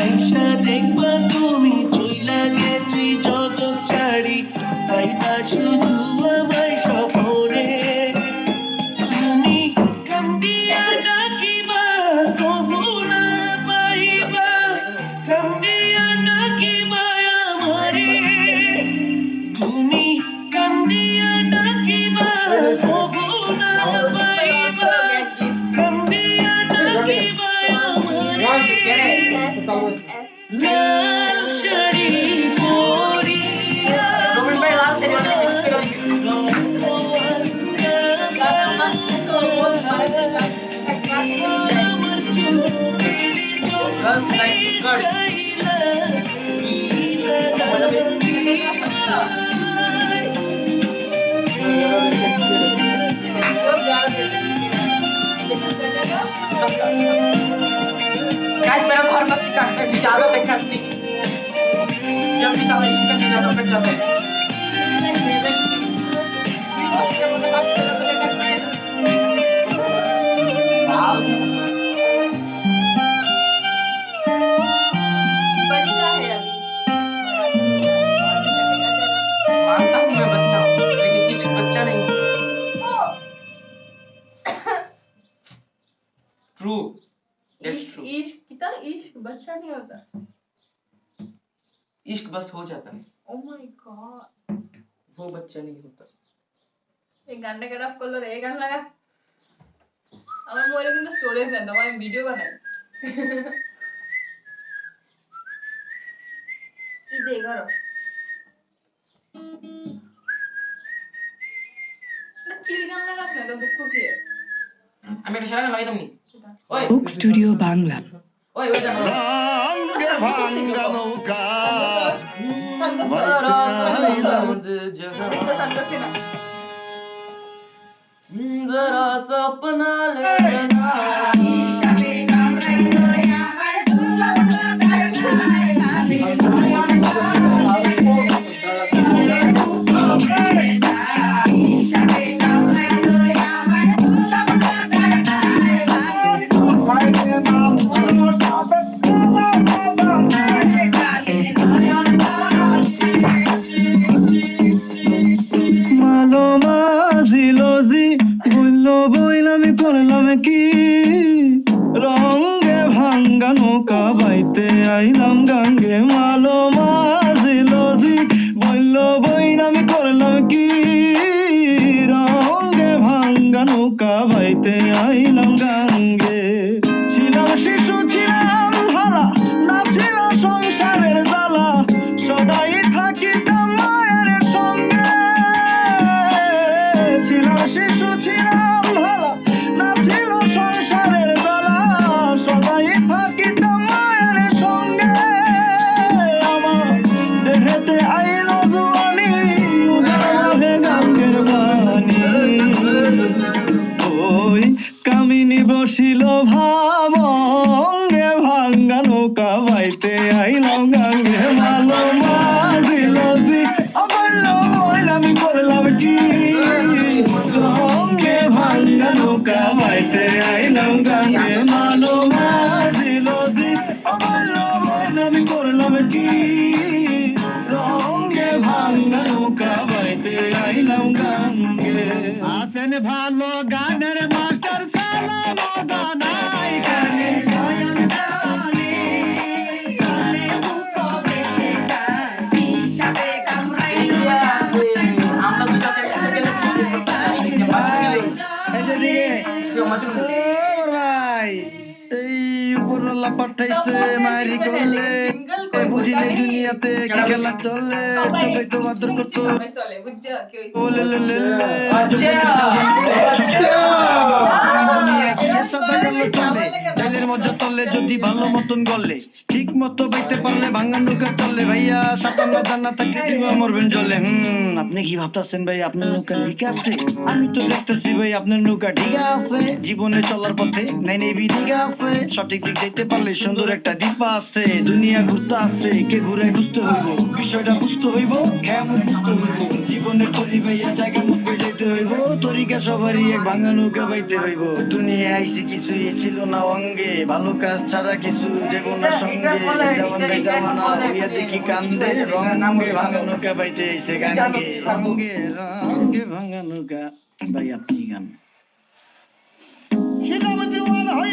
আইসা দেখবা তুমি চইলা গেছি জগৎ ছাড়ি আইবা শুধু আমায় সফরে তুমি কান্দিয়া ডাকিবা তবু না পাইবা কান্দিয়া ডাকিবা আমারে তুমি কান্দিয়া ডাকিবা তবু না পাইবা কান্দিয়া ডাকিবা আমারে লাল শাড়ি পরিয়া আমার চোখের गाइस मेरा घर मत काटना ज्यादा तक काटने की जब भी साला इश्क करने ज्यादा कट जाता है मानता हूँ मैं बच्चा हूँ लेकिन इश्क बच्चा नहीं ट्रू इश्क बच्चा नहीं होता इश्क बस हो जाता है ओ माय गॉड वो बच्चा नहीं होता एक गाना का रफ कर लो एक गाना लगा আমার মোবাইলে কিন্তু স্টোরেজ নেই তো আমি ভিডিও বানাই কি দে করো না চিল গান লাগাছ না তো দুঃখ কি আমি একটা সারা গান লাগাইতাম নি ওই Oak Studio Bangla. ওই ওই গান রঙে ভাঙ্গা নৌকা जरा सपना लेना আইলাম গাঙ্গে মালো মাঝিলজি বলল বইন আমি করলাম কি রঙে ভাঙ্গা নৌকা বাইতে আইলাম গাঙ্গে ছিলাম শিশু ছিলাম ভালা না ছিল সংসারের জ্বালা সদাই থাকিতাম মায়ের সঙ্গে ছিলাম শিশু ছিলাম ভালা না ছিল সংসারের জ্বালা সদাই থাকিতাম বসিল ভাবঙ্গে ভাঙ্গা নৌকা বাইতে আইলাম গাঙ্গে মালো মাঝিলজি বলল বইল আমি করলাম কি রঙে ভাঙ্গা নৌকা বাইতে আইলাম গাঙ্গে মালো মাঝিলজি বলল বইল আমি করলাম কি রঙে ভাঙ্গা নৌকা বাইতে আইলাম গাঙ্গে আসেন ভালো গানের মাস্টার পাঠাইছে মারি করলে বুঝিলে দুনিয়াতে কি খেলা চলে সবাই তো আদর করতো বলে চাইলের মজা তলে যদি ভালো মতন গলে ঠিক মতো বাইতে পারলে ভাঙা নৌকা চলে ভাইয়া সাতান্ন জানা থাকলে দিবা মরবেন জলে আপনি কি ভাবতেছেন ভাই আপনার নৌকা ঠিক আছে আমি তো দেখতেছি ভাই আপনার নৌকা ঠিক আছে জীবনে চলার পথে নাই নেবি ঠিক আছে সঠিক দিক যাইতে পারলে সুন্দর একটা দ্বীপ আছে দুনিয়া ঘুরতে আসছে কে ঘুরে খুঁজতে হইব বিষয়টা বুঝতে হইব কেমন বুঝতে হইব জীবনের তরি ভাইয়া জায়গা মুখ যাইতে হইব তরি তরিকা সবারই এক ভাঙা নৌকা বাইতে হইব দুনিয়া আইসি কিছুই ছিল না অঙ্গে ভালো কাজ ছাড়া কিছু দেব না সঙ্গে যেমন বেটাও না হইয়া দেখি কান্দে রঙ্গে ভাঙা নৌকা বাইতে আইসে গাঙ্গে রঙ্গে রঙ্গে ভাঙা নৌকা ভাই আপনি গান ছিলাম জোয়ান হইয়া